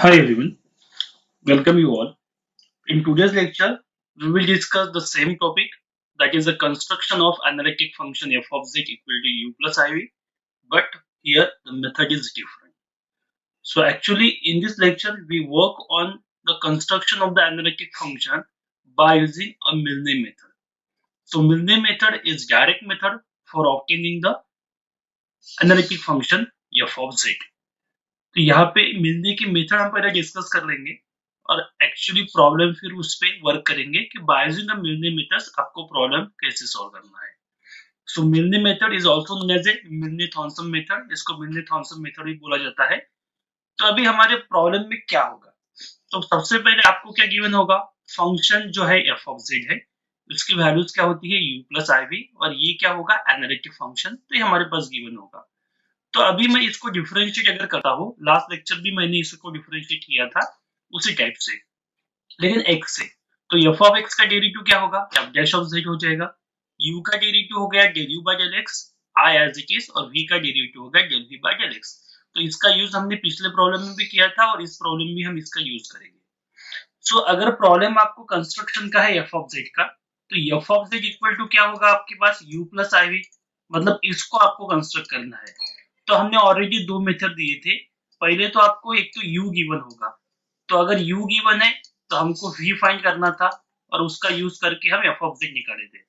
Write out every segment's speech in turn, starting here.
Hi everyone, welcome you all. In today's lecture, we will discuss the same topic, that is the construction of analytic function f of z equal to u plus iv, but here the method is different. So actually in this lecture, we work on the construction of the analytic function by using a Milne method. So Milne method is direct method for obtaining the analytic function f of z. तो यहाँ पे मिलने की method हम पहले discuss कर लेंगे और एक्चुअली प्रॉब्लम फिर उस पे वर्क करेंगे कि by using the Milne methods आपको प्रॉब्लम कैसे सॉल्व करना है. So Milne method is also known as a Milne Thomson method, इसको मिलने थॉम्सन मेथड भी बोला जाता है. तो अभी हमारे प्रॉब्लम में क्या होगा, तो सबसे पहले आपको क्या गिवन होगा, फंक्शन जो है एफ ऑफ जेड है, उसकी वैल्यूज क्या होती है u प्लस आई वी, और ये क्या होगा एनालिटिक फंक्शन, तो ये हमारे पास गिवन होगा. तो अभी मैं इसको डिफरेंशिएट अगर करता हूँ, लास्ट लेक्चर भी मैंने इसको डिफरेंशिएट किया था उसी टाइप से, लेकिन x से. तो f ऑफ x का डेरिवेटिव क्या होगा, f डैश ऑफ z हो जाएगा. u का डेरिवेटिव हो गया del u by del x, i as it is, और v का डेरिवेटिव हो गया del v by del x. तो इसका यूज हमने पिछले प्रॉब्लम में भी किया था और इस प्रॉब्लम में हम इसका यूज करेंगे. सो अगर प्रॉब्लम आपको कंस्ट्रक्शन का है f ऑफ z का, तो f of z equal to क्या होगा आपके पास u प्लस iv, मतलब इसको आपको कंस्ट्रक्ट करना है. तो हमने ऑलरेडी दो मेथड दिए थे. पहले तो आपको एक तो u गिवन होगा, तो अगर u गिवन है तो हमको v फाइंड करना था और उसका यूज करके हम f ऑफ z निकाले थे.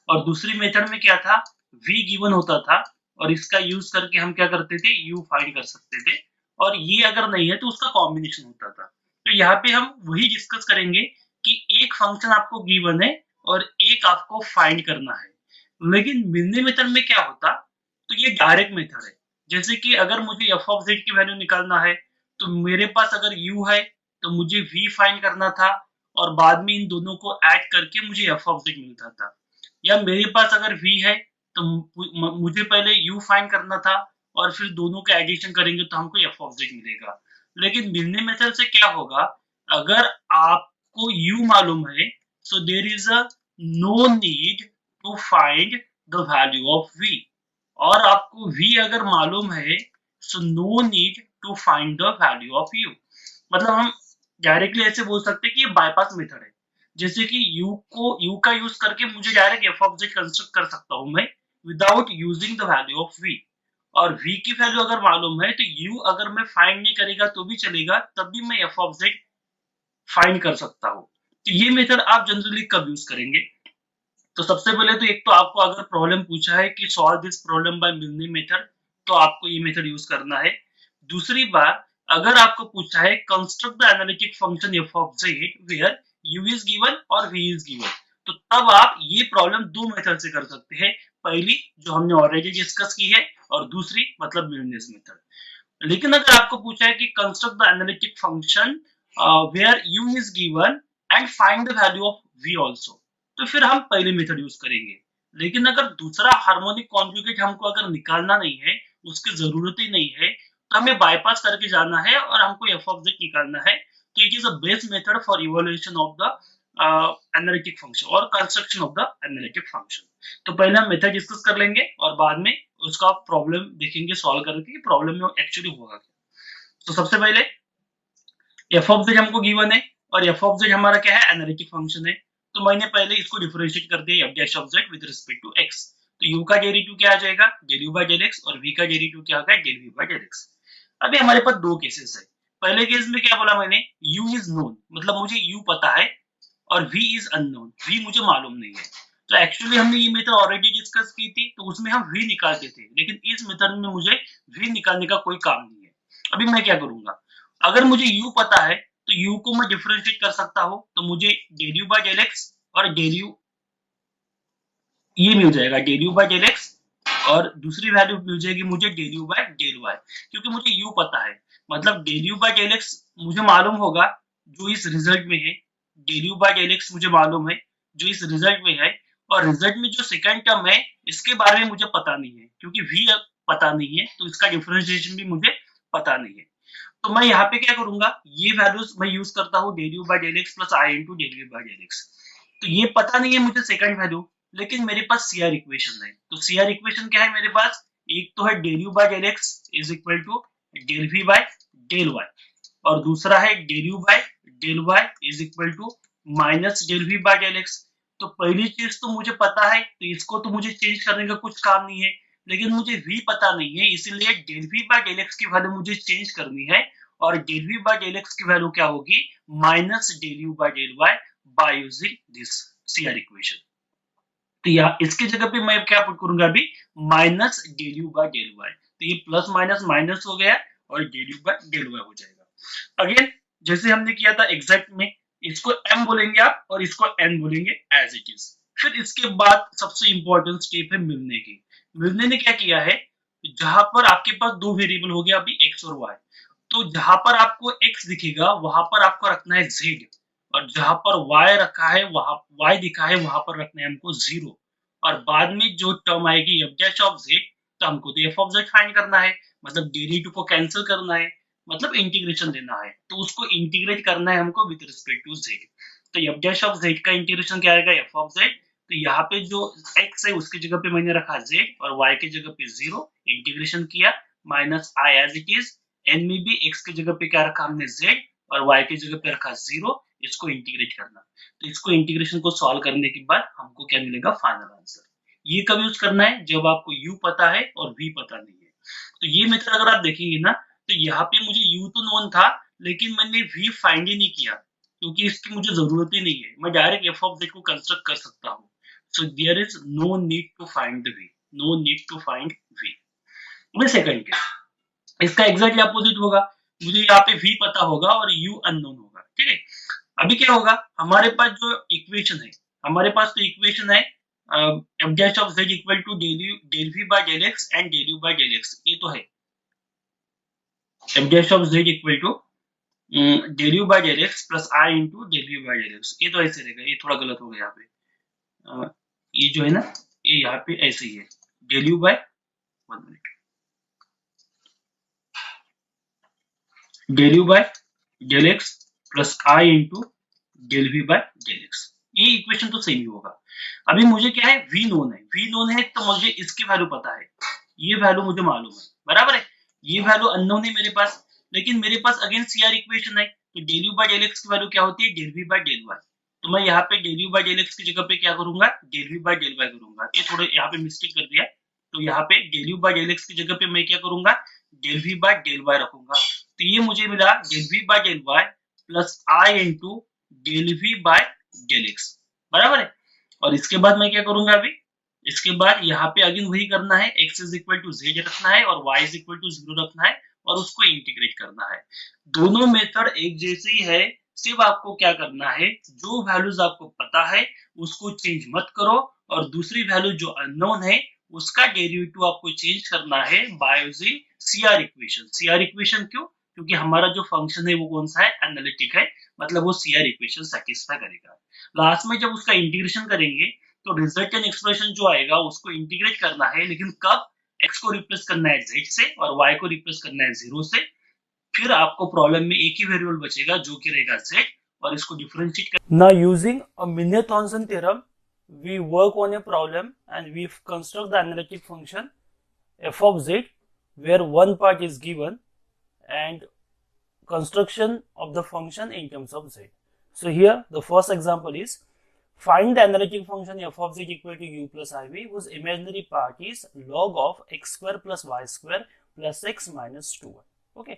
और दूसरी मेथड में क्या था, v गिवन होता था और इसका यूज करके हम क्या करते थे, u फाइंड कर सकते थे, और ये अगर नहीं है तो उसका कॉम्बिनेशन होता था. तो यहाँ पे हम वही डिस्कस करेंगे कि एक फंक्शन आपको गिवन है और एक आपको फाइंड करना है. लेकिन मिलने मेथड में क्या होता, तो ये डायरेक्ट मेथड है. जैसे कि अगर मुझे f ऑफ z की वैल्यू निकालना है, तो मेरे पास अगर u है तो मुझे v फाइंड करना था और बाद में इन दोनों को ऐड करके मुझे f ऑफ z मिलता था. या मेरे पास अगर v है तो मुझे पहले u फाइंड करना था और फिर दोनों का एडिशन करेंगे तो हमको f ऑफ z मिलेगा. लेकिन मिलने मेथड से क्या होगा, अगर आपको u मालूम है, so there is a no need to find the value of v, और आपको v अगर मालूम है, so no need to find the value of u. मतलब हम डायरेक्टली ऐसे बोल सकते हैं कि ये बाईपास मेथड है. जैसे कि u का यूज करके मुझे direct f of z construct कर सकता हूं मैं without using the value of v. और v की वैल्यू अगर मालूम है तो u अगर मैं फाइंड नहीं करेगा तो भी चलेगा, तब भी मैं f ऑफ z फाइंड कर सकता हूं. तो ये मेथड आप जनरली कब यूज करेंगे, तो सबसे पहले तो एक तो आपको अगर प्रॉब्लम पूछा है कि solve this problem bye Milne method, तो आपको ये मेथड यूज करना है. दूसरी बार अगर आपको पूछा है construct the analytic function f of z where u is given और v इज गिवन, तो तब आप ये प्रॉब्लम दो मेथड से कर सकते हैं. पहली जो हमने ऑलरेडी डिस्कस की है, और दूसरी मतलब मिलनेस मेथड. लेकिन अगर आपको पूछा है कि construct the analytic function where u is given and find the value of v also, तो फिर हम पहले मेथड यूज करेंगे. लेकिन अगर दूसरा हार्मोनिक कॉन्जुगेट हमको अगर निकालना नहीं है, उसकी जरूरत ही नहीं है, तो हमें बाईपास करके जाना है और हमको f ऑफ z निकालना है. तो it is a best method for evaluation of the analytic function और construction of the analytic function. तो पहले हम मेथड डिस्कस कर लेंगे और बाद में उसका प्रॉब्लम देखेंगे सॉल्व करके प्रॉब्लम में एक्चुअली होगा क्या. तो सबसे पहले f ऑफ z हमको गिवन है और f ऑफ z हमारा क्या है, एनालिटिक फंक्शन है. तो मैंने पहले इसको डिफरेंशिएट कर दिया f dash of z with respect to x. तो u का डेरिवेटिव क्या आ जाएगा, del u by del x, और v का डेरिवेटिव क्या होगा, del v by del x. अभी हमारे पास दो केसेस है. पहले केस में क्या बोला मैंने, u इज नोन, मतलब मुझे u पता है, और v इज अननोन, v मुझे मालूम नहीं है. तो एक्चुअली हमने ये मेथड ऑलरेडी डिस्कस की थी, तो उसमें हम v निकालते थे, लेकिन इस मेथड में मुझे v निकालने का कोई काम नहीं है. अभी मैं क्या करूंगा, अगर मुझे u पता है तो u को मैं डिफरेंशिएट कर सकता हूं, तो मुझे del u by del x और del u ये मिल जाएगा, del u by del x, और दूसरी वैल्यू मिल जाएगी मुझे del u by del y, क्योंकि मुझे u पता है. मतलब del u by del x मुझे मालूम होगा जो इस रिजल्ट में है, del u by del x मुझे मालूम है जो इस रिजल्ट में है, और रिजल्ट में जो सेकंड टर्म है इसके बारे में मुझे पता नहीं है, क्योंकि v पता नहीं है तो इसका डिफरेंशिएशन भी मुझे पता नहीं है. तो मैं यहाँ पे क्या करूंगा, ये वैल्यूज मैं यूज करता हूँ del u by del x plus i into del v by del x. तो ये पता नहीं है मुझे सेकंड वैल्यू, लेकिन मेरे पास CR इक्वेशन है. तो CR इक्वेशन क्या है मेरे पास, एक तो है del u by del x is equal to del v by del y, और दूसरा है del u by del y is equal to minus del v by del x. तो पहली चीज तो मुझे पता है, तो इसको तो मुझे चेंज करने का कुछ काम नहीं है, लेकिन मुझे v पता नहीं है, इसीलिए del v by del x की वैल्यू मुझे चेंज करनी है, और del v by del x की वैल्यू क्या होगी, minus del u by del y by using this CR equation. तो या इसकी जगह पे मैं क्या पुट करूंगा अभी, minus del u by del y, तो ये प्लस माइनस माइनस हो गया और del u by del y हो जाएगा। अगेन जैसे हमने किया था एग्जैक्ट में, इसको m बोलेंगे आप और इसको n बोलेंगे एज इट इज। फिर इसके बाद सबसे इंपॉर्टेंट स्टेप है मिलने की। मिलने ने क्या किया है, जहां पर आपके पास दो वेरिएबल हो गया अभी x और y, तो जहां पर आपको x दिखेगा वहां पर आपको रखना है z, और जहां पर y रखा है वहां y दिखा है वहां पर रखना है हमको 0, और बाद में जो टर्म आएगी f डैश ऑफ z, तो हमको तो f ऑफ z फाइंड करना है, मतलब डेरिवेटिव को कैंसिल करना है, मतलब इंटीग्रेशन देना है, तो उसको इंटीग्रेट करना है हमको विद रिस्पेक्ट टू z। तो f डैश ऑफ z का इंटीग्रेशन क्या आएगा, f ऑफ z, तो यहाँ पे जो x है उसकी जगह पे मैंने रखा z और y की जगह पे 0, इंटीग्रेशन किया minus i as it is, n में भी x की जगह पे क्या रखा हमने z और y की जगह पे रखा 0, इसको इंटीग्रेट करना। तो इसको इंटीग्रेशन को सॉल्व करने के बाद हमको क्या मिलेगा, फाइनल आंसर। ये कब यूज करना है, जब आपको u पता है और v पता नहीं है। तो ये मेथड अगर आप देखेंगे ना, तो यहाँ पे मुझे u तो नोन था, लेकिन मैंने v फाइंड ही नहीं किया, क्योंकि इसकी मुझे जरूरत ही नहीं है, मैं डायरेक्ट f ऑफ z को कंस्ट्रक्ट कर सकता हूँ। So there is no need to find the v, no need to find v। Second case इसका एग्जैक्टली अपोजिट होगा, मुझे यहाँ पे v पता होगा और u अननोन होगा, ठीक है। अभी क्या होगा, हमारे पास जो इक्वेशन है, हमारे पास तो इक्वेशन है f dash of z equal to del v by del x and del u by del x, ये तो है f dash of z equal to del u by del x plus i into del v by del x, ये तो ऐसे रहेगा, ये थोड़ा गलत हो गया यहाँ पे, ये जो है ना ये यहाँ पे ऐसे ही है, del u by, 1 minute, del u by del x plus i into del v by del x, ये इक्वेशन तो सही होगा। अभी मुझे क्या है, v नोन है तो मुझे इसकी वैल्यू पता है, ये वैल्यू मुझे मालूम है, बराबर है, ये वैल्यू अननोन है मेरे पास, लेकिन मेरे पास अगेन सीआर इक्वेशन है, तो del u by del x की वैल्यू क्या होती है, del v by del y, तो मैं यहाँ पे del u by del x की जगह पे क्या करूंगा, del v by del y करूंगा, ये थोड़े यहाँ पे मिस्टेक कर दिया, तो यहाँ पे del u by del x की जगह पे मैं क्या करूंगा, del v by del y रखूंगा, तो ये मुझे मिला del v by del y plus i into del v by del x, बराबर है। और इसके बाद मैं क्या करूंगा अभी, इसके बाद यहाँ पे अगेन वही करना है, x is equal to z रखना है और y इज इक्वल टू 0 रखना है और उसको इंटीग्रेट करना है। दोनों मेथड एक जैसे ही है, सिर्फ आपको क्या करना है, जो वैल्यूज आपको पता है उसको चेंज मत करो, और दूसरी वैल्यू जो अननोन है उसका डेरिवेटिव आपको चेंज करना है by using CR equation. CR equation क्यों, क्योंकि हमारा जो फंक्शन है वो कौन सा है, एनालिटिक है, मतलब वो सीआर इक्वेशन सेटिस्फाई करेगा। लास्ट में जब उसका इंटीग्रेशन करेंगे तो रिजल्टेंट एक्सप्रेशन जो आएगा उसको इंटीग्रेट करना है, लेकिन कब, x को रिप्लेस करना है z से और y को रिप्लेस करना है 0 से, फिर आपको प्रॉब्लम में एक ही वेरिएबल बचेगा जो कि रहेगा z, और इसको डिफरेंशिएट कर। Now using a Minnet-Thomson theorem, we work on a problem and we construct the analytic function f of z, where one part is given and construction of the function in terms of z. So here the first example is, find the analytic function f of z equal to u plus iv whose imaginary part is log of x square plus y square plus x minus 2y. Okay,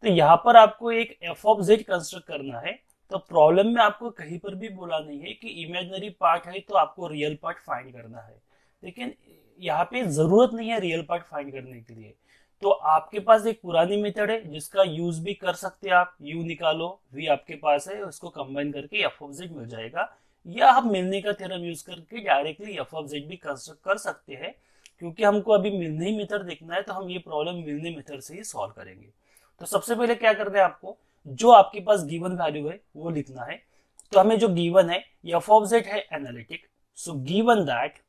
तो यहाँ पर आपको एक f of z construct करना है, तो problem में आपको कहीं पर भी बोला नहीं है कि इमेजिनरी पार्ट है तो आपको रियल पार्ट फाइंड करना है, लेकिन यहाँ पे जरूरत नहीं है रियल पार्ट फाइंड करने के लिए। तो आपके पास एक पुरानी मेथड है जिसका यूज भी कर सकते हैं आप, u निकालो, v आपके पास है, उसको कंबाइन करके f of z मिल जाएगा, या हम मिलने का थ्योरम यूज करके डायरेक्टली f of z भी कंस्ट्रक्ट कर सकते हैं, क्योंकि हमको अभी मिलने ही मेथड देखना है तो हम ये प्रॉब्लम मिलने मेथड से ही सॉल्व करेंगे। तो सबसे पहले क्या करना है, आपको जो आपके पास गिवन वैल्यू है वो लिखना है। तो हमें जो गिवन है f of z है analytic, so given that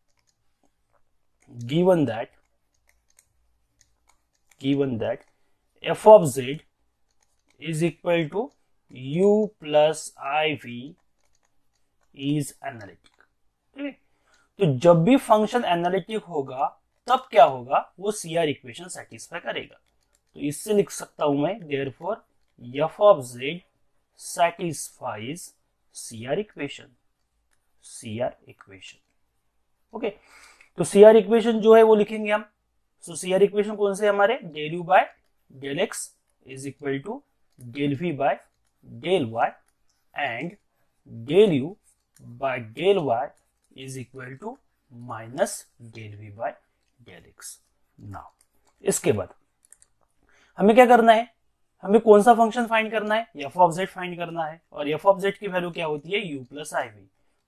f of z is equal to u plus iv is analytic। ठीक है, तो जब भी फंक्शन एनालिटिक होगा तब क्या होगा, वो सीआर इक्वेशन सेटिस्फाई करेगा। तो इससे लिख सकता हूं मैं, therefore F of Z satisfies CR equation, CR equation. Okay, तो CR इक्वेशन जो है वो लिखेंगे हम। सो CR इक्वेशन कौन से हमारे, del u by del x is equal to del v by del y and del u by del y is equal to minus del v by del x. Now इसके बाद हमें क्या करना है, हमें कौन सा फंक्शन फाइंड करना है, एफ ऑफ जेड फाइंड करना है। और एफ ऑफ जेड की वैल्यू क्या होती है, u plus i v.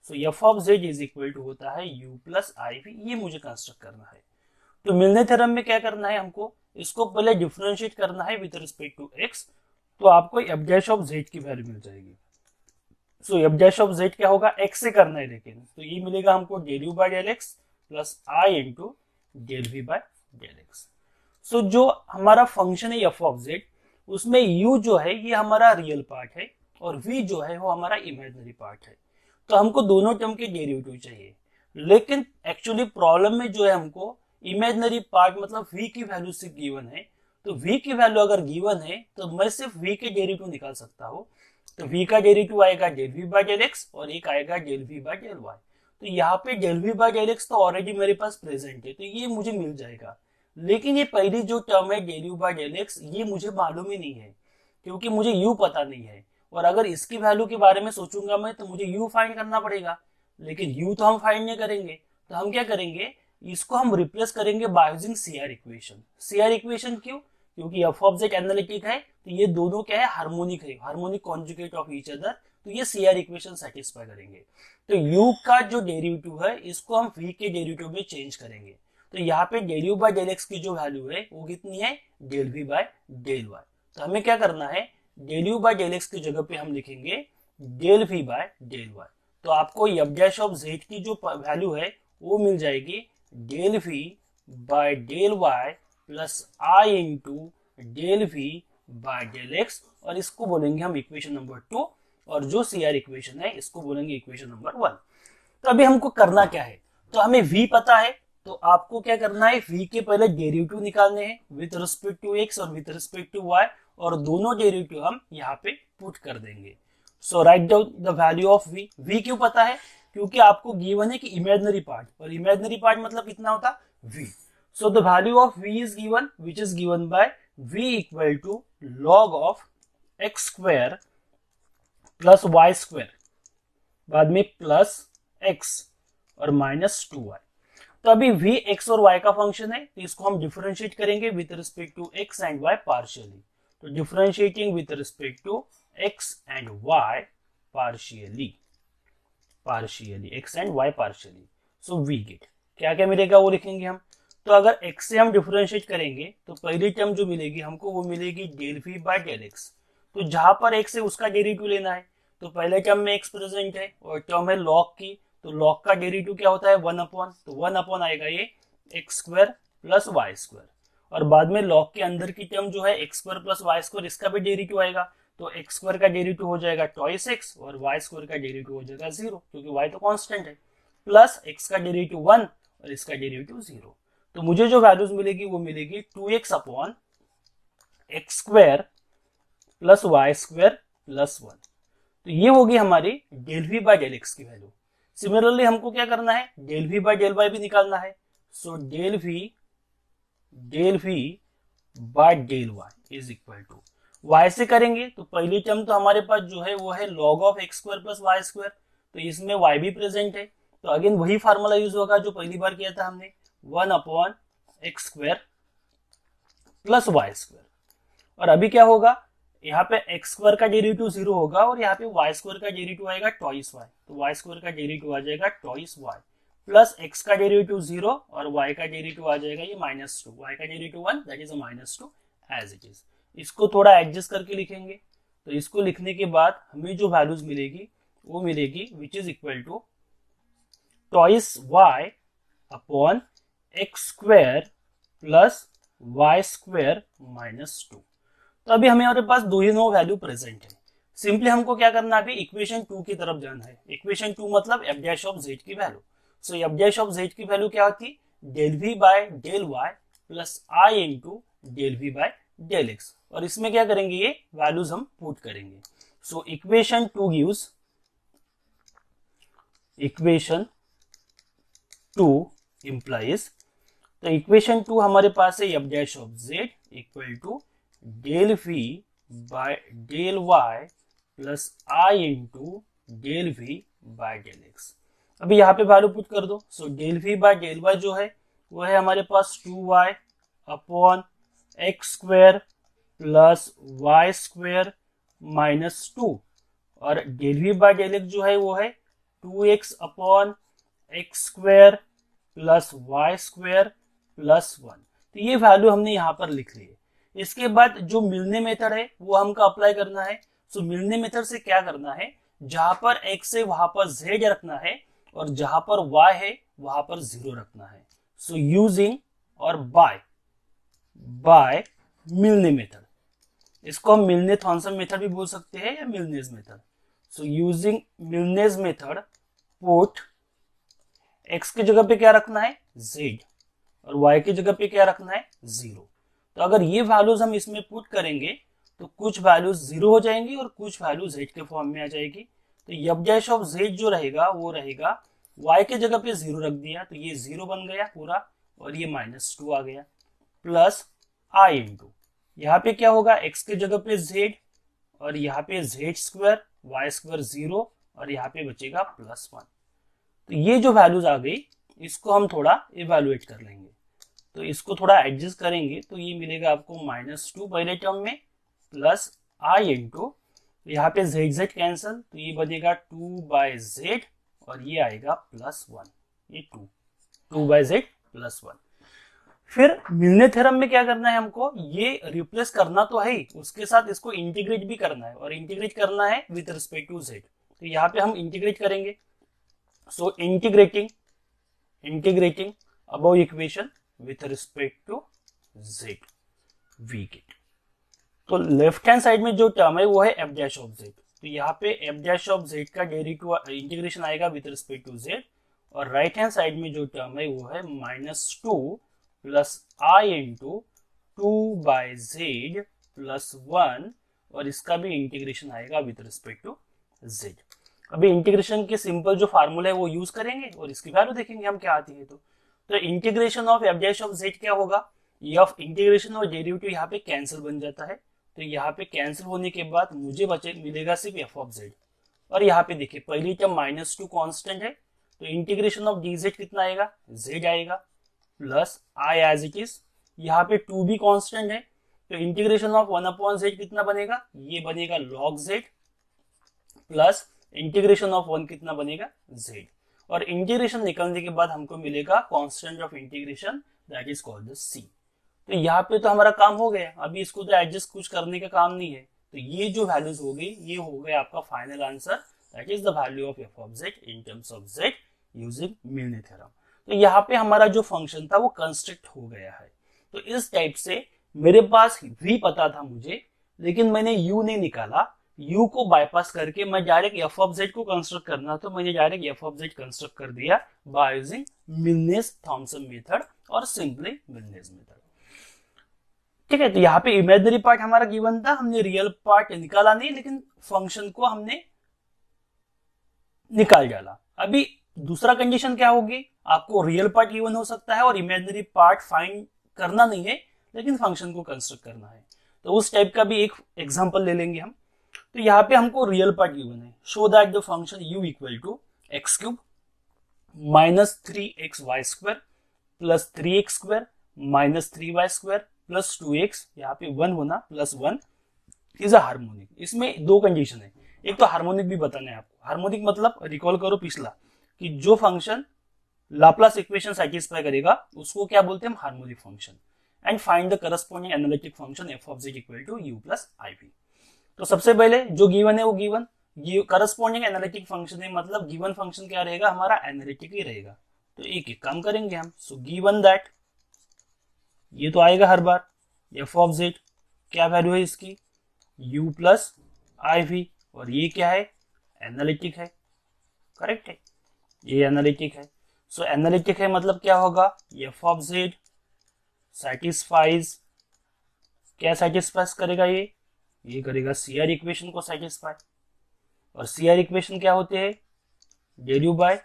So f of z is equal to होता है यू प्लस आई वी, ये मुझे कंस्ट्रक्ट करना है। तो मिलने थ्योरम में क्या करना है, हमको इसको पहले डिफरेंशिएट करना है विद रिस्पेक्ट टू एक्स, तो आपको एफ डैश ऑफ जेड की वैल्यू मिल जाएगी। सो एफ डैश ऑफ जेड क्या होगा, एक्स से करना है लेकिन, तो ये मिलेगा हमको del u by del x plus i into del v by del x. So जो हमारा फंक्शन है एफ ऑफ जेड, उसमें u जो है ये हमारा रियल पार्ट है और v जो है वो हमारा इमेजिनरी पार्ट है। तो हमको दोनों टर्म के डेरिवेटिव चाहिए, लेकिन एक्चुअली प्रॉब्लम में जो है हमको इमेजिनरी पार्ट मतलब v की वैल्यू सिर्फ गिवन है। तो v की वैल्यू अगर गिवन है तो मैं सिर्फ v के डेरिवेटिव निकाल सकता हूँ। तो v का डेरिवेटिव आएगा del v by del x और एक आएगा del v by del y. तो यहाँ पे del v by del x तो ऑलरेडी मेरे पास प्रेजेंट है, तो ये मुझे मिल जाएगा। लेकिन ये पहली जो टर्म है del u by del x, ये मुझे मालूम ही नहीं है क्योंकि मुझे u पता नहीं है। और अगर इसकी वैल्यू के बारे में सोचूंगा मैं तो मुझे u फाइंड करना पड़ेगा, लेकिन u तो हम फाइंड नहीं करेंगे। तो हम क्या करेंगे, इसको हम रिप्लेस करेंगे by using CR equation. CR equation क्यों, क्योंकि एफ ऑफ जेड एनालिटिक है, तो ये दोनों क्या है, हार्मोनिक है, harmonic conjugate of each other, तो ये CR इक्वेशन सेटिस्फाई करेंगे। तो u का जो डेरिवेटिव है इसको हम v के डेरिवेटिव में चेंज करेंगे। तो यहाँ पे del u by del x की जो वैल्यू है वो कितनी है, del v by del y. तो हमें क्या करना है, del u by del x की जगह पे हम लिखेंगे del v by del y. तो आपको एफ डैश ऑफ जेड की जो वैल्यू है वो मिल जाएगी del v by del y plus i into del v by del x, और इसको बोलेंगे हम इक्वेशन नंबर 2, और जो CR इक्वेशन है इसको बोलेंगे इक्वेशन नंबर 1। तो अभी हमको करना क्या है, तो हमें v पता है, तो आपको क्या करना है, v के पहले डेरिवेटिव निकालने हैं विद रिस्पेक्ट टू x और विद रिस्पेक्ट टू y, और दोनों डेरिवेटिव हम यहाँ पे पुट कर देंगे। So write down the value of v। v क्यों पता है, क्योंकि आपको गिवन है कि इमेजिनरी पार्ट, और इमेजिनरी पार्ट मतलब कितना होता, v। So the value of v is given, which is given by v equal to log of x square plus y square, बाद में प्लस x और माइनस 2y। तो अभी v x और y का फंक्शन है, तो इसको हम डिफरेंशिएट करेंगे with respect to x and y partially. तो differentiating with respect to x and y partially, x and y partially. So v get क्या क्या मिलेगा वो लिखेंगे हम। तो अगर x से हम डिफरेंशिएट करेंगे तो पहली टर्म जो मिलेगी हमको वो मिलेगी del v by del x। तो जहां पर x है उसका डेरिवेटिव लेना है, तो पहले टर्म में x प्रेजेंट है और टर्म है log की, तो log का डेरिवेटिव क्या होता है, 1 अपॉन, तो 1 अपॉन आएगा ये x square plus y square, और बाद में log के अंदर की टर्म जो है x square plus y square, इसका भी डेरिवेटिव आएगा, तो x स्क्वायर का डेरिवेटिव हो जाएगा ट्वाइस x और वाई स्क्वायर का डेरिवेटिव हो जाएगा 0, क्योंकि y तो कांस्टेंट है, प्लस x का डेरिवेटिव 1 और इसका डेरिवेटिव 0। तो मुझे जो वैल्यूज मिलेगी वो मिलेगी 2x upon x square plus y square plus 1। तो ये होगी हमारी del v by del x की वैल्यू। सिमिलरली हमको क्या करना है, del v by del y भी निकालना है। So del v by del y is equal to, y से करेंगे तो पहली टर्म तो हमारे पास जो है वो है log of x square plus y square, तो इसमें y भी प्रेजेंट है, तो अगेन वही फार्मूला यूज होगा जो पहली बार किया था हमने, 1 upon x square plus y square. और अभी क्या होगा, यहाँ पे एक्स स्क्वायर का डेरिवेटिव 0 होगा और यहाँ पे वाई स्क्वायर का डेरिवेटिव आएगा ट्वाइस वाई, तो वाई स्क्वायर का डेरिवेटिव आ जाएगा ट्वाइस वाई, प्लस एक्स का डेरिवेटिव 0 और वाई का डेरिवेटिव आ जाएगा ये -2, वाई का derivative 1 that is -2 as it is. इसको थोड़ा एडजस्ट करके लिखेंगे, तो इसको लिखने के बाद हमें जो वैल्यूज मिलेगी वो मिलेगी which is equal to twice y upon x square plus y square -2। तो अभी हमारे पास दोनों वैल्यू प्रेजेंट है। सिंपली हमको क्या करना है, अभी इक्वेशन 2 की तरफ जाना है। इक्वेशन 2 मतलब एफ डैश ऑफ जेड की value. So f dash of z की वैल्यू क्या होती, del v by del y plus i into del v by del x. और इसमें क्या करेंगे, ये वैल्यूज हम पुट करेंगे। So equation 2 gives, equation 2 implies, तो इक्वेशन 2 हमारे पास है f dash of z equal to del v by del y plus i into del v by del x. अभी यहाँ पे वैल्यू पुट कर दो। So del v by del y जो है वो है हमारे पास 2y upon x square plus y square minus 2, और del v by del x जो है वो है 2x upon x square plus y square plus 1। तो ये वैल्यू हमने यहाँ पर लिख ली है। इसके बाद जो मिलने मेथड है वो हमको अप्लाई करना है। सो मिलने मेथड से क्या करना है, जहां पर x है वहां पर z रखना है, और जहां पर y है वहां पर 0 रखना है। सो यूजिंग और बाय मिलने मेथड, इसको हम मिलने थॉम्सन मेथड भी बोल सकते हैं या Milne's method. So using Milne's method put x की जगह पे क्या रखना है z, और y की जगह पे क्या रखना है 0। तो अगर ये वैल्यूज हम इसमें पुट करेंगे तो कुछ वैल्यूज 0 हो जाएंगी और कुछ वैल्यू z के फॉर्म में आ जाएगी। तो एफ डैश ऑफ z जो रहेगा वो रहेगा, y के जगह पे 0 रख दिया तो ये 0 बन गया पूरा, और ये -2 आ गया, प्लस i इंटू यहाँ पे क्या होगा, x के जगह पे z, और यहाँ पे z स्क्वायर वाई स्क्वायर 0, और यहाँ पे बचेगा +1। तो ये जो वैल्यूज आ गई इसको हम थोड़ा इवेलुएट कर लेंगे। तो इसको थोड़ा एडजस्ट करेंगे तो ये मिलेगा आपको -2 पहले टर्म में, प्लस i इंटू यहाँ पे z कैंसल तो ये बनेगा 2/z, और ये आएगा +1, ये 2/z +1। फिर मिलने थ्योरम में क्या करना है, हमको ये रिप्लेस करना तो है ही, उसके साथ इसको इंटीग्रेट भी करना है, और इंटीग्रेट करना है विद रिस्पेक्ट टू z। तो यहाँ पे हम इंटीग्रेट करेंगे। So integrating above equation with respect to z, we get. तो लेफ्ट हैंड साइड में जो टर्म है वो है एफ डैश ऑफ z। तो यहाँ पे एफ डैश ऑफ z का डेरिवेटिव इंटीग्रेशन आएगा विथ रिस्पेक्ट टू z, और राइट हैंड साइड में जो टर्म है वो है -2 plus i into 2/z plus 1, और इसका भी इंटीग्रेशन आएगा विथ रिस्पेक्ट टू z। अभी इंटीग्रेशन के सिंपल जो फार्मूला है वो यूज करेंगे और इसकी वैल्यू देखेंगे हम क्या आती है। तो integration of F dash of z क्या होगा, एफ इंटीग्रेशन और डेरिवेटिव यहाँ पे कैंसिल बन जाता है। तो यहाँ पे कैंसिल होने के बाद मुझे मिलेगा सिर्फ एफ ऑफ z, और यहाँ पे देखिए पहली टर्म -2 कांस्टेंट है, तो इंटीग्रेशन ऑफ dz कितना आएगा, z आएगा, plus i as it is, यहाँ पे 2 भी कांस्टेंट है, तो इंटीग्रेशन ऑफ 1/z कितना बनेगा, ये बनेगा log z, plus integration of 1 कितना बनेगा z, और इंटीग्रेशन निकलने के बाद हमको मिलेगा constant of integration that is called the c। तो यहाँ पे तो हमारा काम हो गया, अभी इसको तो एडजस्ट कुछ करने का काम नहीं है। तो ये जो वैल्यूज हो गई ये हो गया आपका final answer, that is the value of f of z in terms of z using मिलने थ्योरम। तो यहाँ पे हमारा जो फंक्शन था वो कंस्ट्रक्ट हो गया है। तो इस टाइप से मेरे पास भी पता था मुझे, लेकिन मैंने u नहीं निकाला, u को बाईपास करके मैं डायरेक्ट f ऑफ z को कंस्ट्रक्ट करना, तो मैंने direct f of z construct कर दिया बाय यूजिंग मिलनेस थॉम्सन मेथड और सिंपली मिलनेस मेथड। ठीक है, तो यहाँ पे इमेजिनरी पार्ट हमारा गिवन था, हमने रियल पार्ट निकाला नहीं, लेकिन फंक्शन को हमने निकाल डाला। अभी दूसरा कंडीशन क्या होगी, आपको रियल पार्ट गिवन हो सकता है और इमेजिनरी पार्ट फाइंड करना नहीं है, लेकिन फंक्शन को कंस्ट्रक्ट करना है। तो उस टाइप का भी एक एग्जांपल ले लेंगे हम। तो यहाँ पे हमको रियल पार्ट गिवन है, show that the function u equal to x cube -3xy² plus 3x² -3y² plus 2x, यहाँ पे 1 होना प्लस 1 इज अ हार्मोनिक। इसमें दो कंडीशन है, एक तो हार्मोनिक भी बताना है आपको। हार्मोनिक मतलब रिकॉल करो पिछला, कि जो फंक्शन लाप्लास इक्वेशन सेटिस्फाई करेगा उसको क्या बोलते हैं हम, harmonic function. And find the corresponding analytic function f of z equal to u plus iv। तो सबसे पहले जो गिवन है वो गिवन करस्पॉन्डिंग एनालिटिक फंक्शन है, मतलब गिवन फंक्शन क्या रहेगा हमारा, एनालिटिक ही रहेगा। तो एक एक काम करेंगे हम। सो गिवन दैट, ये तो आएगा हर बार, f ऑफ z क्या वैल्यू है इसकी, u प्लस iv, और ये क्या है, एनालिटिक है, करेक्ट है, ये एनालिटिक है। सो एनालिटिक है मतलब क्या होगा, f ऑफ z सेटिस्फाइज क्या सेटिस्फाई करेगा? ये करेगा सीआर इक्वेशन को सेटिस्फाई। और सीआर इक्वेशन क्या होते हैं? Del u by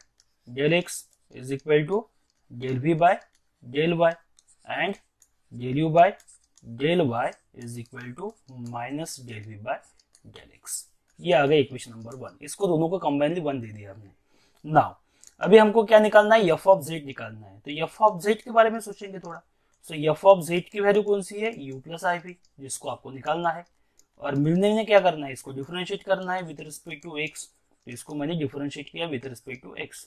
del x is equal to del v by del y and del u by del y is equal to minus del v by del x. ये आ गया equation number 1। इसको दोनों को combinedly 1 दे दिया हमने। Now अभी हमको क्या निकालना है? एफ ऑफ जेड निकालना है। तो एफ ऑफ जेड के बारे में सोचेंगे थोड़ा। सो एफ ऑफ जेड की वैल्यू कौन सी है? यू प्लस आई वी, जिसको आपको निकालना है। और मिलने में क्या करना है? इसको डिफरेंशिएट करना है विद रिस्पेक्ट टू एक्स। तो इसको मैंने डिफरेंशिएट किया विद रिस्पेक्ट टू एक्स।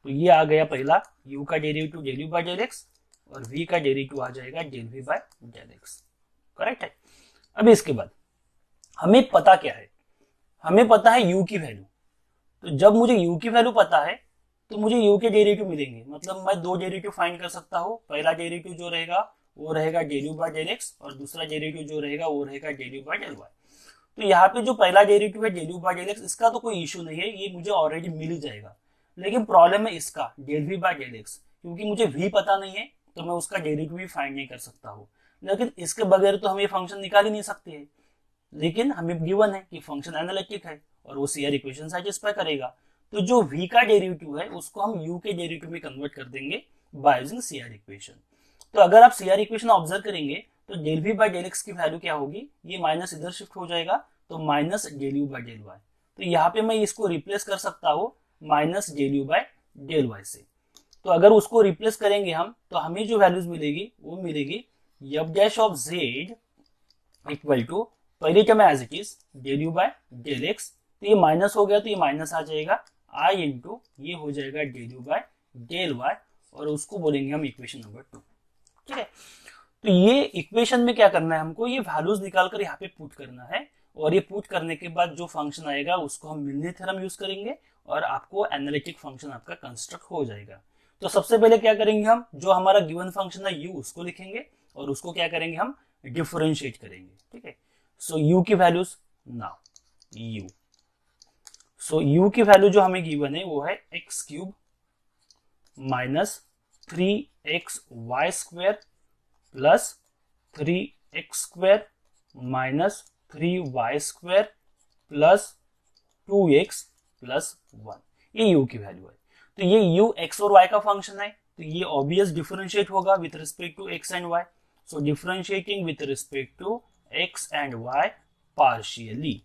तो ये आ गया पहला u का derivative del u by del x, और v का डेरिवेटिव आ जाएगा del v by del x. Correct है। अभी इसके बाद हमें पता क्या है? हमें पता है u की वैल्यू। तो जब मुझे u की वैल्यू पता है तो मुझे u के डेरिवेटिव मिलेंगे। मतलब मैं 2 डेरिवेटिव फाइंड कर सकता हूँ। पहला डेरिवेटिव जो रहेगा वो रहेगा del u by del x, और दूसरा डेरिवेटिव जो रहेगा वो रहेगा del u by del y. तो यहाँ पे जो पहला डेरिवेटिव है del u by del x, इसका तो कोई इश्यू नहीं है, ये मुझे ऑलरेडी मिल जाएगा। लेकिन प्रॉब्लम है इसका del v by del x, क्योंकि मुझे v पता नहीं है तो मैं उसका डेरिवेटिव भी फाइंड नहीं कर सकता हूँ। लेकिन इसके बगैर तो हम ये फंक्शन निकाल ही नहीं सकते हैं। लेकिन हमें गिवन है कि फंक्शन एनालिटिक है और वो सीआर इक्वेशन सेटिस्फाई करेगा। तो जो v का डेरिवेटिव है उसको हम u के डेरिवेटिव में कन्वर्ट कर देंगे बाय यूजिंग सीआर इक्वेशन। तो अगर आप सीआर इक्वेशन ऑब्जर्व करेंगे तो del v by del x की वैल्यू क्या होगी? ये माइनस इधर शिफ्ट हो जाएगा, तो minus del u by del y. तो यहाँ पे मैं इसको रिप्लेस कर सकता हूँ minus del u by del y से। तो अगर उसको रिप्लेस करेंगे हम तो हमें जो वैल्यूज मिलेगी वो मिलेगी f dash of z equal to, पहले term as it is del u by del x. तो ये माइनस हो गया तो ये माइनस आ जाएगा आई इंटू ये हो जाएगा del u by del y, और उसको बोलेंगे हम इक्वेशन नंबर 2। ठीक है। तो ये इक्वेशन में क्या करना है हमको? ये वैल्यूज निकालकर यहाँ पे पुट करना है, और ये पुट करने के बाद जो फंक्शन आएगा उसको हम मिलने थ्योरम यूज करेंगे और आपको एनालिटिक फंक्शन आपका कंस्ट्रक्ट हो जाएगा। तो सबसे पहले क्या करेंगे हम? जो हमारा गिवन फंक्शन है u उसको लिखेंगे और उसको क्या करेंगे? हम डिफरेंशिएट करेंगे। ठीक है। सो u की वैल्यूज नाउ u। सो u की वैल्यू जो हमें गिवन है वो है x cube minus 3xy square plus 3x square minus 3y square plus 2x plus 1। ये u की वैल्यू है। तो ये u x और y का फंक्शन है, तो ये ऑब्वियस डिफरेंशिएट होगा with respect to x and y। So differentiating with respect to x and y partially.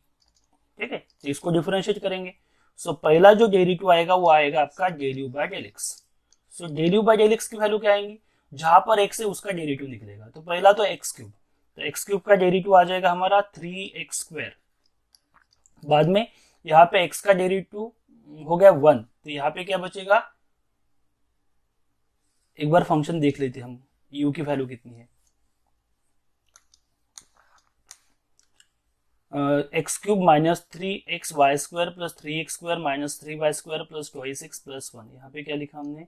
ठीक है। तो इसको डिफरेंशिएट करेंगे। सो पहला जो डेरिवेटिव आएगा वो आएगा आपका del u by del x. So del u by del x की वैल्यू क्या आएंगी? जहां पर x है उसका डेरिवेटिव निकलेगा। तो पहला तो एक्स क्यूब, तो एक्स क्यूब का डेरिवेटिव आ जाएगा हमारा 3x स्क्वायर। बाद में यहाँ पे x का डेरिवेटिव हो गया 1, तो यहाँ पे क्या बचेगा? एक बार फंक्शन देख लेते हम u की वैल्यू कितनी है। X cube minus 3xy square plus 3x square minus 3y square plus 2x plus 1। यहाँ पे क्या लिखा हमने?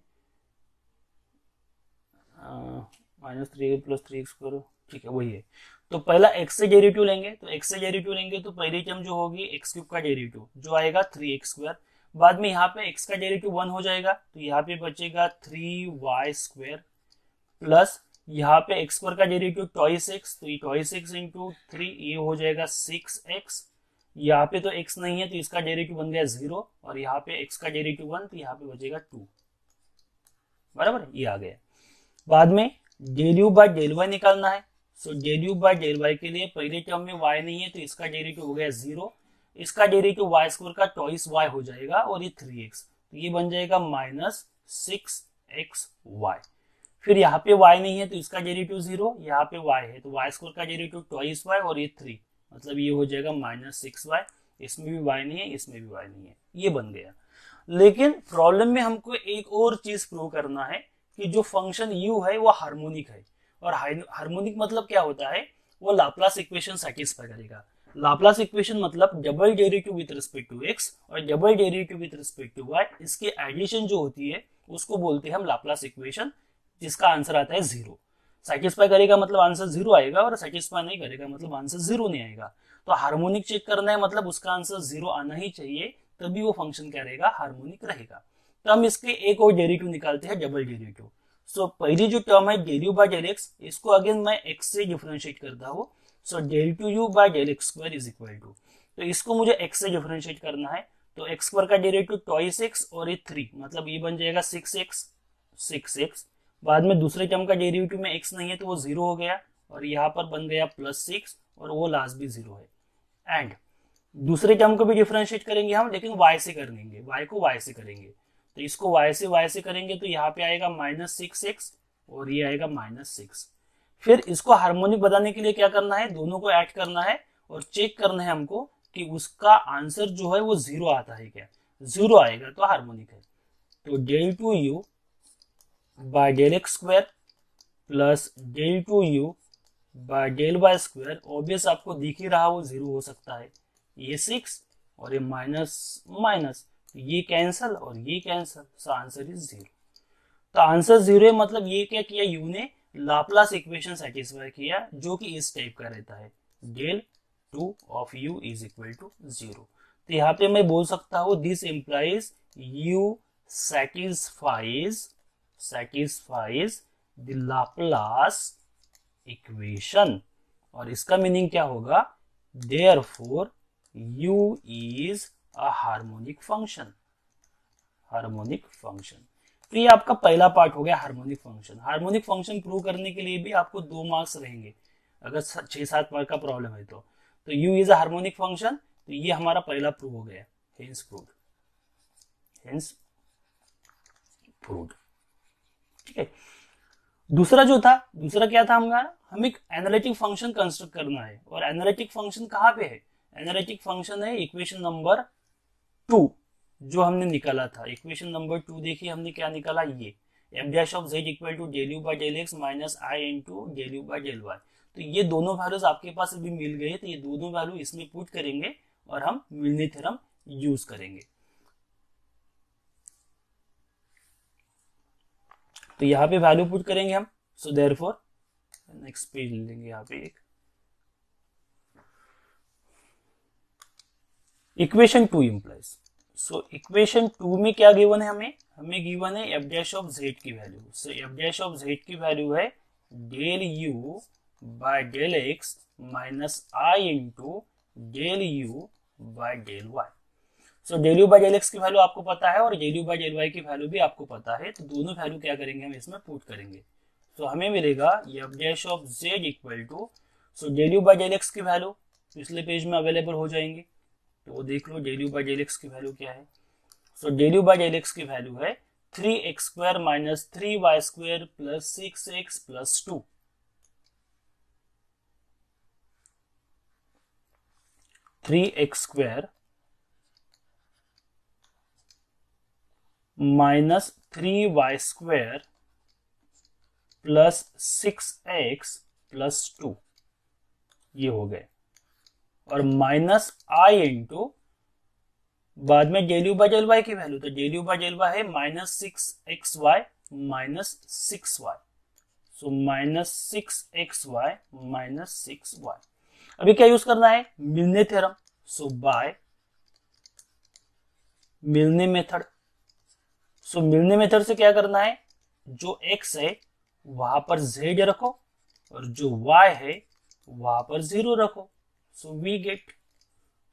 Minus 3 plus 3x square. ठीक है, वही है। तो पहला x से डेरिवेटिव लेंगे, तो x से डेरिवेटिव लेंगे तो पहली टर्म जो होगी x क्यूब का डेरिवेटिव जो आएगा 3x स्क्वायर। बाद में यहाँ पे x का डेरिवेटिव 1 हो जाएगा, तो यहाँ पे बचेगा 3y स्क्वायर प्लस यहाँ पे x स्क्वायर का डेरिवेटिव ट्वाइस x, तो ये ट्वाइस x इंटू 3 ये हो जाएगा 6x। यहाँ पे तो x नहीं है तो इसका डेरिवेटिव बन गया 0, और यहाँ पे x का डेरिवेटिव 1 तो यहाँ पे बचेगा 2। बराबर, ये आ गया। बाद में del u by del y निकालना है। So del u by del y के लिए पहले टर्म में y नहीं है तो इसका डेरिवेटिव हो गया 0, इसका डेरिवेटिव y स्क्वायर का ट्वाइस y हो जाएगा, और ये 3x, तो ये बन जाएगा माइनस 6xy। फिर यहाँ पे y नहीं है तो इसका डेरिवेटिव 0, यहाँ पे y है तो y स्क्वायर का डेरिवेटिव ट्वाइस y और ये 3, मतलब ये हो जाएगा माइनस 6y। इसमें भी y नहीं है, इसमें भी y नहीं है, ये बन गया। लेकिन प्रॉब्लम में हमको एक और चीज प्रूव करना है कि जो फंक्शन u है वो हार्मोनिक है। और हार्मोनिक मतलब क्या होता है? वो लाप्लास इक्वेशन सेटिस्फाई करेगा। लाप्लास इक्वेशन मतलब double derivative with respect to x और double derivative with respect to y, इसकी एडिशन जो होती है उसको बोलते हैं हम लाप्लास इक्वेशन, जिसका आंसर आता है 0। सेटिस्फाई करेगा मतलब आंसर 0 आएगा, और सेटिस्फाई नहीं करेगा मतलब आंसर 0 नहीं आएगा। तो हार्मोनिक चेक करना है मतलब उसका आंसर 0 आना ही चाहिए, तभी वो फंक्शन क्या रहेगा? हार्मोनिक रहेगा। तो हम इसके एक और डेरिवेटिव निकालते हैं, डबल डेरिवेटिव। सो पहली जो टर्म है del u by del x, इसको अगेन मैं x से डिफरेंशिएट करता हूँ, so del two u by del x square is equal to, तो इसको मुझे x से डिफरेंशिएट करना है, तो एक्स स्क्वायर का डेरिवेटिव ट्वाइस एक्स और ये 3, मतलब ये बन जाएगा 6x, बाद में दूसरे टर्म का डेरिवेटिव में x नहीं है तो वो 0 हो गया, और यहाँ पर बन गया +6 और वो लास्ट भी 0 है। एंड दूसरे टर्म को भी डिफरेंशिएट करेंगे हम, लेकिन y से करेंगे, y को y से करेंगे, तो इसको y से करेंगे तो यहाँ पे आएगा -6x और ये आएगा -6। फिर इसको हार्मोनिक बनाने के लिए क्या करना है, दोनों को ऐड करना है और चेक करना है हमको कि उसका आंसर जो है वो 0 आता है क्या, 0 आएगा तो हार्मोनिक है। तो del two u by del x square plus del two u by del y square, obvious आपको दिख ही रहा वो 0 हो सकता है, ये 6 और ये माइनस माइनस, ये कैंसल और ये कैंसल, सो आंसर इज 0। तो आंसर 0 है, मतलब ये क्या किया, यू ने लाप्लास इक्वेशन सेटिस्फाई किया जो कि इस टाइप का रहता है, del two of u is equal to 0। तो यहाँ पे मैं बोल सकता हूँ this implies u satisfies the Laplace equation, और इसका मीनिंग क्या होगा, therefore u is a harmonic function। तो ये आपका पहला पार्ट हो गया harmonic function. Harmonic function prove करने के लिए भी आपको 2 मार्क्स रहेंगे अगर 6-7 मार्क का प्रॉब्लम है तो u is a harmonic function, तो ये हमारा पहला प्रूव हो गया, हेंस प्रूव्ड। ठीक है, दूसरा क्या था हमारा, हम एक एनालिटिक फंक्शन कंस्ट्रक्ट करना है, और एनालिटिक फंक्शन कहाँ पे है, एनालिटिक फंक्शन है इक्वेशन नंबर 2 जो हमने निकाला था। इक्वेशन नंबर 2 देखिए हमने क्या निकाला, ये f dash of z equal to del u by del x minus i into del u by del y. तो ये दोनों वैल्यूज आपके पास अभी मिल गए, तो ये दोनों वैल्यू इसमें पुट करेंगे और हम मिलने थ्योरम यूज करेंगे। तो यहाँ पे वैल्यू पुट करेंगे हम, सो देयरफॉर नेक्स्ट पेज लेंगे यहाँ पे एक इक्वेशन 2 इंप्लाइज। सो इक्वेशन 2 में क्या गिवन है, हमें गिवन है f डैश ऑफ z की value. So f dash of z की वैल्यू है del u by del x minus i into del u by del y। So del u by del x की value आपको पता है और del u by del y की value भी आपको पता है, तो दोनों वैल्यू क्या करेंगे हम इसमें पुट करेंगे। तो हमें मिलेगा f dash of z equal to, so del u by del x की वैल्यू पिछले पेज में अवेलेबल हो जाएंगे, तो वो देख लो del u by del x की वैल्यू क्या है। So del u by del x की वैल्यू है 3x square minus 3y square plus 6x plus 2। Three x square minus 3y square plus 6x plus 2 ये हो गए, और माइनस आई इंटू बाद में del u by del y की value, तो del u by del y है minus 6xy minus 6y, so minus 6xy minus 6y। अभी क्या यूज करना है, Milne theorem, so by Milne method. So Milne method से क्या करना है, जो x है वहां पर z रखो और जो y है वहां पर 0 रखो, सो वी गेट,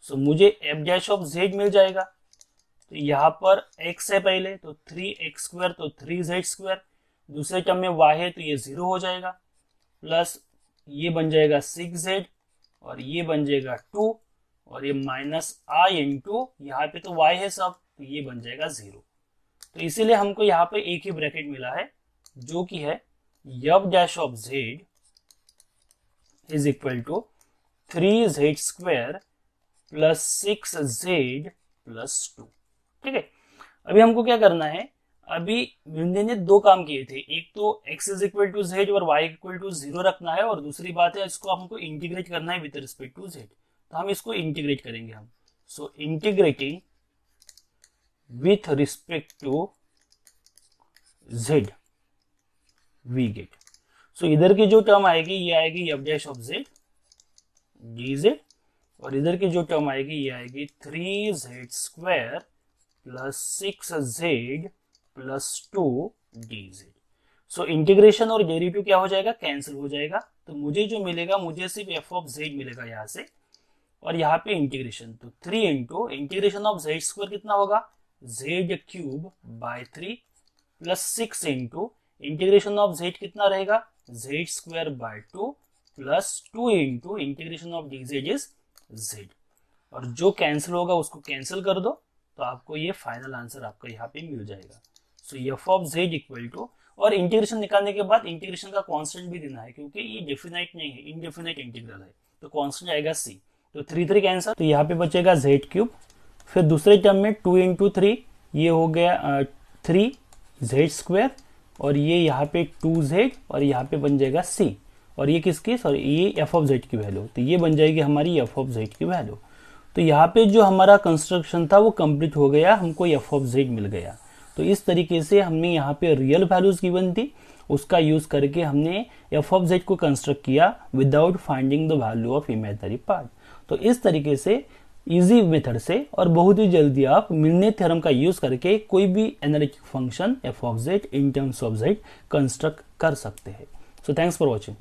सो मुझे f डैश ऑफ z मिल जाएगा। तो यहाँ पर x है पहले, तो 3x स्क्वायर तो 3z स्क्वायर, दूसरे टर्म में y है तो ये 0 हो जाएगा, प्लस ये बन जाएगा 6z और ये बन जाएगा 2 और ये माइनस आई इंटू यहाँ पे तो y है सब, तो ये बन जाएगा 0। तो इसीलिए हमको यहाँ पे एक ही ब्रैकेट मिला है जो कि है f dash of z is equal to 3z square plus 6z plus 2। ठीक है, अभी हमको क्या करना है, अभी विंडे ने 2 काम किए थे, एक तो x is equal to z और y इक्वल टू 0 रखना है, और दूसरी बात है इसको हमको इंटीग्रेट करना है विद रिस्पेक्ट टू z। तो हम इसको इंटीग्रेट करेंगे हम, so integrating with respect to z we get, so इधर की जो टर्म आएगी ये आएगी f dash of z dz, और इधर की जो टर्म आएगी ये आएगी 3z square plus 6z plus 2 dz। So integration और डेरिवेटिव क्या हो जाएगा, कैंसिल हो जाएगा, तो मुझे जो मिलेगा, मुझे सिर्फ एफ ऑफ जेड मिलेगा यहाँ से, और यहाँ पे इंटीग्रेशन, तो 3 into integration of Z square कितना होगा, Z cube by 3 plus 6 into integration of Z कितना रहेगा, Z square by 2 plus 2 into integration of D Z is Z, और जो कैंसिल होगा उसको कैंसिल कर दो, तो आपको ये फाइनल आंसर आपका यहाँ पे मिल जाएगा। So f of z equal to, और इंटीग्रेशन निकालने के बाद इंटीग्रेशन का कांस्टेंट भी देना है, क्योंकि ये डेफिनाइट नहीं है, इनडेफिनाइट इंटीग्रल है, तो कांस्टेंट आएगा सी, तो 3 3 कैंसिल, तो यहाँ पे बचेगा जेड क्यूब, फिर दूसरे टर्म में 2 इंटू 3, ये हो गया 3 जेड स्क्वायर, और ये यहाँ पे 2 जेड, और यहाँ पे बन जाएगा सी, और ये किसकी, सॉरी ये एफ ऑफ जेड की वैल्यू, तो ये बन जाएगी हमारी एफ ऑफ जेड की वैल्यू। तो यहाँ पे जो हमारा कंस्ट्रक्शन था वो कंप्लीट हो गया, हमको एफ ऑफ जेड मिल गया। तो इस तरीके से हमने यहाँ पे रियल वैल्यूज गिवन थी, उसका यूज करके हमने एफ ऑफ जेड को कंस्ट्रक्ट किया without finding the value of imaginary part. तो इस तरीके से इजी मेथड से और बहुत ही जल्दी आप मिलने थ्योरम का यूज करके कोई भी analytic function F of Z in terms of Z construct कर सकते हैं। So thanks for watching.